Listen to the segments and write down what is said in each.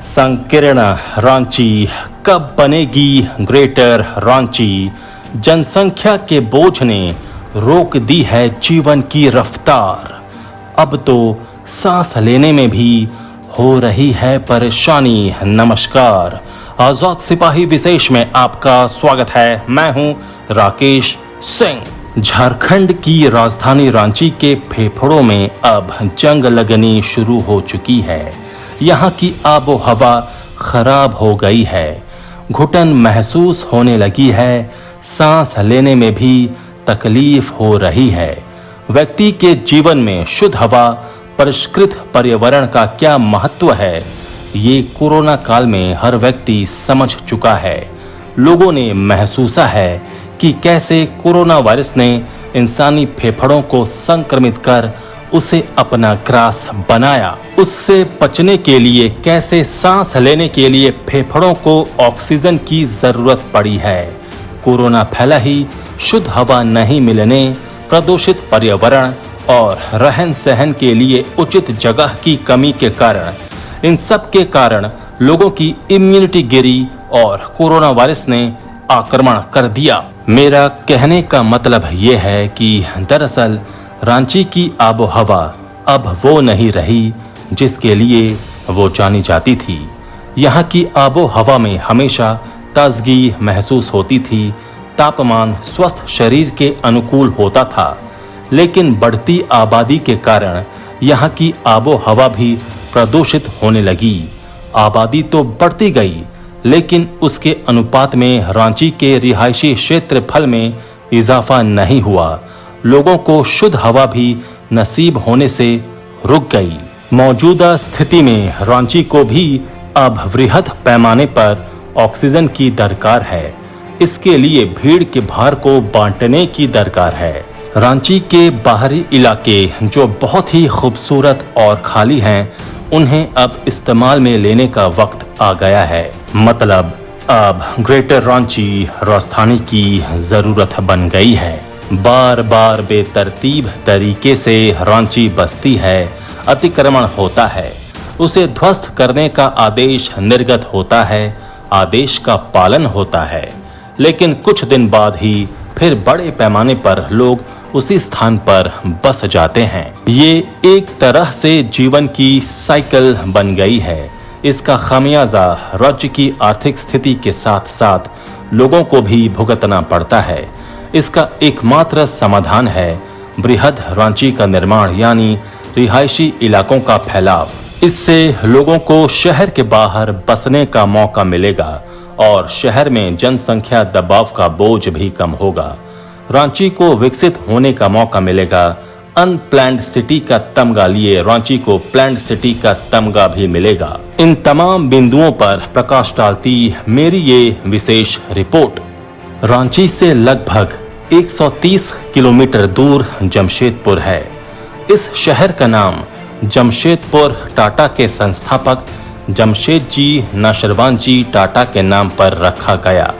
संकीर्ण रांची कब बनेगी ग्रेटर रांची? जनसंख्या के बोझ ने रोक दी है जीवन की रफ्तार। अब तो सांस लेने में भी हो रही है परेशानी। नमस्कार, आजाद सिपाही विशेष में आपका स्वागत है। मैं हूं राकेश सिंह। झारखंड की राजधानी रांची के फेफड़ों में अब जंग लगनी शुरू हो चुकी है। यहाँ की आबो हवा खराब हो गई है, घुटन महसूस होने लगी है, सांस लेने में भी तकलीफ हो रही है। व्यक्ति के जीवन में शुद्ध हवा, परिष्कृत पर्यावरण का क्या महत्व है, ये कोरोना काल में हर व्यक्ति समझ चुका है। लोगों ने महसूसा है कि कैसे कोरोना वायरस ने इंसानी फेफड़ों को संक्रमित कर उसे अपना ग्रास बनाया। उससे बचने के लिए कैसे सांस लेने के लिए फेफड़ों को ऑक्सीजन की जरूरत पड़ी है। कोरोना फैला ही शुद्ध हवा नहीं मिलने, प्रदूषित पर्यावरण और रहन सहन के लिए उचित जगह की कमी के कारण, इन सब के कारण लोगों की इम्यूनिटी गिरी और कोरोना वायरस ने आक्रमण कर दिया। मेरा कहने का मतलब ये है कि दरअसल रांची की आबो हवा अब वो नहीं रही जिसके लिए वो जानी जाती थी। यहाँ की आबो हवा में हमेशा ताजगी महसूस होती थी, तापमान स्वस्थ शरीर के अनुकूल होता था। लेकिन बढ़ती आबादी के कारण यहाँ की आबो हवा भी प्रदूषित होने लगी। आबादी तो बढ़ती गई, लेकिन उसके अनुपात में रांची के रिहायशी क्षेत्रफल में इजाफा नहीं हुआ। लोगों को शुद्ध हवा भी नसीब होने से रुक गई। मौजूदा स्थिति में रांची को भी अब वृहद पैमाने पर ऑक्सीजन की दरकार है। इसके लिए भीड़ के भार को बांटने की दरकार है। रांची के बाहरी इलाके जो बहुत ही खूबसूरत और खाली हैं, उन्हें अब इस्तेमाल में लेने का वक्त आ गया है। मतलब अब ग्रेटर रांची राजधानी की जरूरत बन गई है। बार बार बेतरतीब तरीके से रांची बसती है, अतिक्रमण होता है, उसे ध्वस्त करने का आदेश निर्गत होता है, आदेश का पालन होता है, लेकिन कुछ दिन बाद ही फिर बड़े पैमाने पर लोग उसी स्थान पर बस जाते हैं। ये एक तरह से जीवन की साइकिल बन गई है। इसका खामियाजा राज्य की आर्थिक स्थिति के साथ साथ लोगों को भी भुगतना पड़ता है। इसका एकमात्र समाधान है बृहद रांची का निर्माण, यानी रिहायशी इलाकों का फैलाव। इससे लोगों को शहर के बाहर बसने का मौका मिलेगा और शहर में जनसंख्या दबाव का बोझ भी कम होगा। रांची को विकसित होने का मौका मिलेगा। अनप्लैन्ड सिटी का तमगा लिए रांची को प्लैन्ड सिटी का तमगा भी मिलेगा। इन तमाम बिंदुओं पर प्रकाश डालती मेरी ये विशेष रिपोर्ट। रांची से लगभग 130 किलोमीटर दूर जमशेदपुर है। इस शहर का नाम जमशेदपुर टाटा के संस्थापक जमशेद जी नौशरवान जी टाटा के नाम पर रखा गया।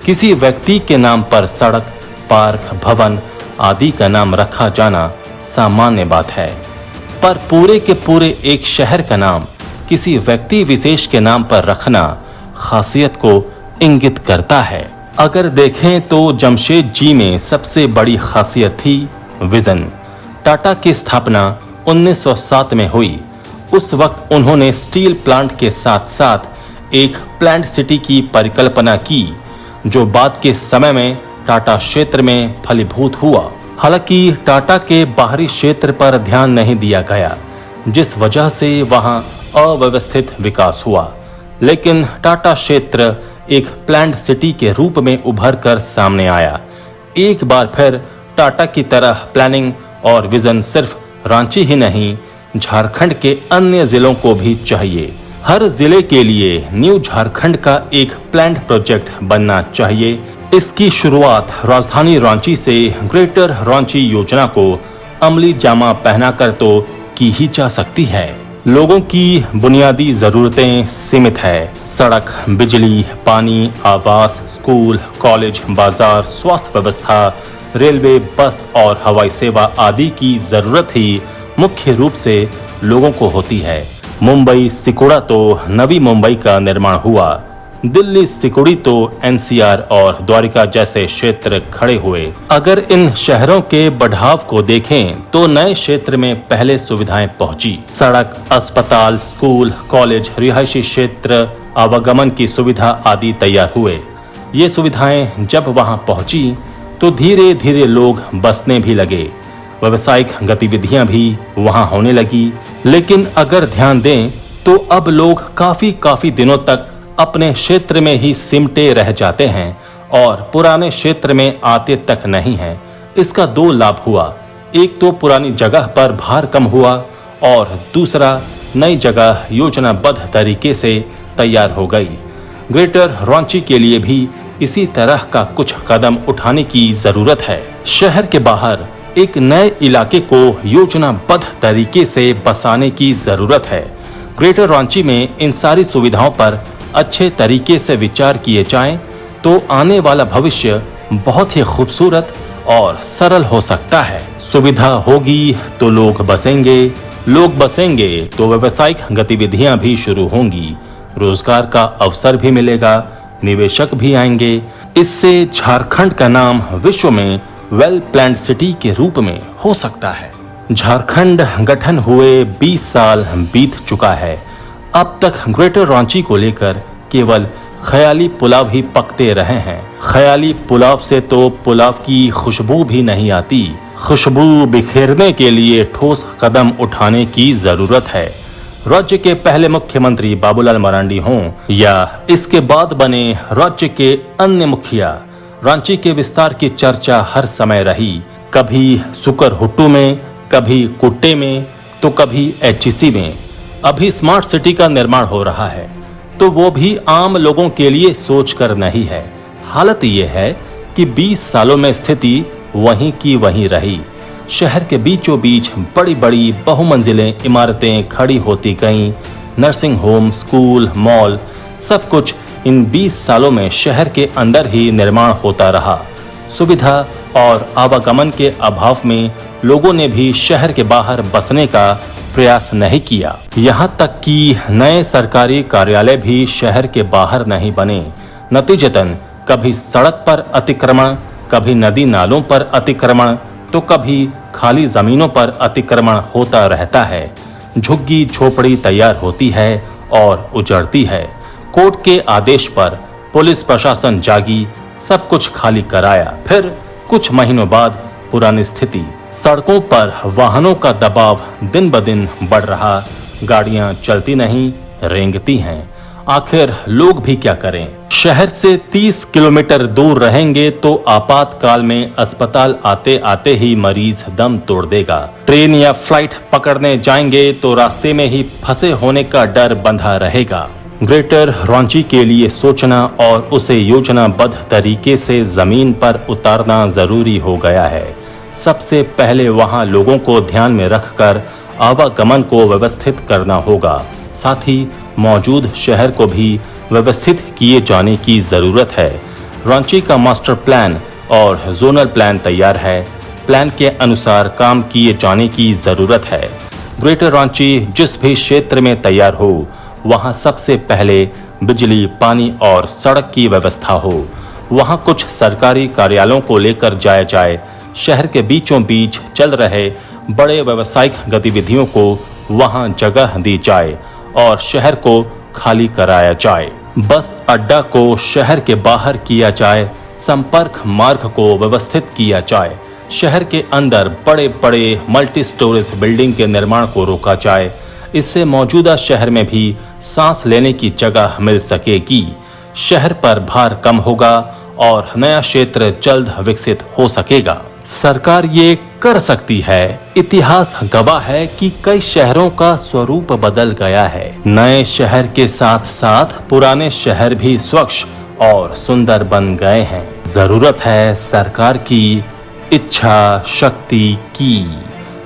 किसी व्यक्ति के नाम पर सड़क, पार्क, भवन आदि का नाम रखा जाना सामान्य बात है, पर पूरे के पूरे एक शहर का नाम किसी व्यक्ति विशेष के नाम पर रखना खासियत को इंगित करता है। अगर देखें तो जमशेद जी में सबसे बड़ी खासियत थी विजन। टाटा की स्थापना 1907 में हुई। उस वक्त उन्होंने स्टील प्लांट के साथ साथ एक प्लांट सिटी की परिकल्पना की, जो बाद के समय में टाटा क्षेत्र में फलीभूत हुआ। हालांकि टाटा के बाहरी क्षेत्र पर ध्यान नहीं दिया गया, जिस वजह से वहां अव्यवस्थित विकास हुआ। लेकिन टाटा क्षेत्र एक प्लान्ड सिटी के रूप में उभर कर सामने आया। एक बार फिर टाटा की तरह प्लानिंग और विजन सिर्फ रांची ही नहीं, झारखंड के अन्य जिलों को भी चाहिए। हर जिले के लिए न्यू झारखंड का एक प्लान्ड प्रोजेक्ट बनना चाहिए। इसकी शुरुआत राजधानी रांची से ग्रेटर रांची योजना को अमली जामा पहनाकर तो की ही जा सकती है। लोगों की बुनियादी जरूरतें सीमित है। सड़क, बिजली, पानी, आवास, स्कूल, कॉलेज, बाजार, स्वास्थ्य व्यवस्था, रेलवे, बस और हवाई सेवा आदि की जरूरत ही मुख्य रूप से लोगों को होती है। मुंबई सिकुड़ा तो नवी मुंबई का निर्माण हुआ, दिल्ली सिकुड़ी तो एनसीआर और द्वारिका जैसे क्षेत्र खड़े हुए। अगर इन शहरों के बढ़ाव को देखें तो नए क्षेत्र में पहले सुविधाएं पहुंची। सड़क, अस्पताल, स्कूल, कॉलेज, रिहायशी क्षेत्र, आवागमन की सुविधा आदि तैयार हुए। ये सुविधाएं जब वहां पहुंची तो धीरे धीरे लोग बसने भी लगे, व्यावसायिक गतिविधियां भी वहां होने लगी। लेकिन अगर ध्यान दें तो अब लोग काफी दिनों तक अपने क्षेत्र में ही सिमटे रह जाते हैं और पुराने क्षेत्र में आते तक नहीं हैं। इसका दो लाभ हुआ, एक तो पुरानी जगह पर भार कम हुआ और दूसरा नई जगह योजनाबद्ध तरीके से तैयार हो गई। ग्रेटर रांची के लिए भी इसी तरह का कुछ कदम उठाने की जरूरत है। शहर के बाहर एक नए इलाके को योजनाबद्ध तरीके से बसाने की जरूरत है। ग्रेटर रांची में इन सारी सुविधाओं पर अच्छे तरीके से विचार किए जाएं तो आने वाला भविष्य बहुत ही खूबसूरत और सरल हो सकता है। सुविधा होगी तो लोग बसेंगे तो व्यावसायिक गतिविधियां भी शुरू होंगी, रोजगार का अवसर भी मिलेगा, निवेशक भी आएंगे। इससे झारखंड का नाम विश्व में वेल प्लान्ड सिटी के रूप में हो सकता है। झारखंड गठन हुए 20 साल बीत चुका है। अब तक ग्रेटर रांची को लेकर केवल ख्याली पुलाव ही पकते रहे हैं। ख्याली पुलाव से तो पुलाव की खुशबू भी नहीं आती। खुशबू बिखेरने के लिए ठोस कदम उठाने की जरूरत है। राज्य के पहले मुख्यमंत्री बाबूलाल मरांडी हों या इसके बाद बने राज्य के अन्य मुखिया, रांची के विस्तार की चर्चा हर समय रही। कभी सुकरहुट्टू में, कभी कुट्टे में, तो कभी एचईसी में। अभी स्मार्ट सिटी का निर्माण हो रहा है तो वो भी आम लोगों के लिए सोचकर नहीं है। हालत ये है कि 20 सालों में स्थिति वहीं की वहीं रही। शहर के बीचों बीच बड़ी बड़ी बहुमंजिलें इमारतें खड़ी होती गईं। नर्सिंग होम, स्कूल, मॉल, सब कुछ इन 20 सालों में शहर के अंदर ही निर्माण होता रहा। सुविधा और आवागमन के अभाव में लोगों ने भी शहर के बाहर बसने का प्रयास नहीं किया। यहाँ तक कि नए सरकारी कार्यालय भी शहर के बाहर नहीं बने। नतीजतन कभी सड़क पर अतिक्रमण, कभी नदी नालों पर अतिक्रमण, तो कभी खाली जमीनों पर अतिक्रमण होता रहता है। झुग्गी झोपड़ी तैयार होती है और उजड़ती है। कोर्ट के आदेश पर पुलिस प्रशासन जागी, सब कुछ खाली कराया। फिर कुछ महीनों बाद पुरानी स्थिति। सड़कों पर वाहनों का दबाव दिन ब दिन बढ़ रहा, गाड़ियां चलती नहीं, रेंगती हैं। आखिर लोग भी क्या करें? शहर से 30 किलोमीटर दूर रहेंगे तो आपातकाल में अस्पताल आते आते ही मरीज दम तोड़ देगा। ट्रेन या फ्लाइट पकड़ने जाएंगे तो रास्ते में ही फंसे होने का डर बंधा रहेगा। ग्रेटर रांची के लिए सोचना और उसे योजनाबद्ध तरीके से जमीन पर उतारना जरूरी हो गया है। सबसे पहले वहां लोगों को ध्यान में रखकर आवागमन को व्यवस्थित करना होगा। साथ ही मौजूद शहर को भी व्यवस्थित किए जाने की जरूरत है। रांची का मास्टर प्लान और जोनल प्लान तैयार है। प्लान के अनुसार काम किए जाने की जरूरत है। ग्रेटर रांची जिस भी क्षेत्र में तैयार हो वहां सबसे पहले बिजली, पानी और सड़क की व्यवस्था हो। वहां कुछ सरकारी कार्यालयों को लेकर जाया जाए। शहर के बीचों बीच चल रहे बड़े व्यावसायिक गतिविधियों को वहां जगह दी जाए और शहर को खाली कराया जाए। बस अड्डा को शहर के बाहर किया जाए। संपर्क मार्ग को व्यवस्थित किया जाए। शहर के अंदर बड़े बड़े मल्टी स्टोरेज बिल्डिंग के निर्माण को रोका जाए। इससे मौजूदा शहर में भी सांस लेने की जगह मिल सकेगी। शहर पर भार कम होगा और नया क्षेत्र जल्द विकसित हो सकेगा। सरकार ये कर सकती है। इतिहास गवाह है कि कई शहरों का स्वरूप बदल गया है। नए शहर के साथ साथ पुराने शहर भी स्वच्छ और सुंदर बन गए हैं। जरूरत है सरकार की इच्छा शक्ति की।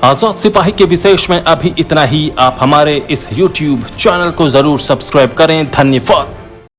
आजाद सिपाही के विशेष में अभी इतना ही। आप हमारे इस YouTube चैनल को जरूर सब्सक्राइब करें। धन्यवाद।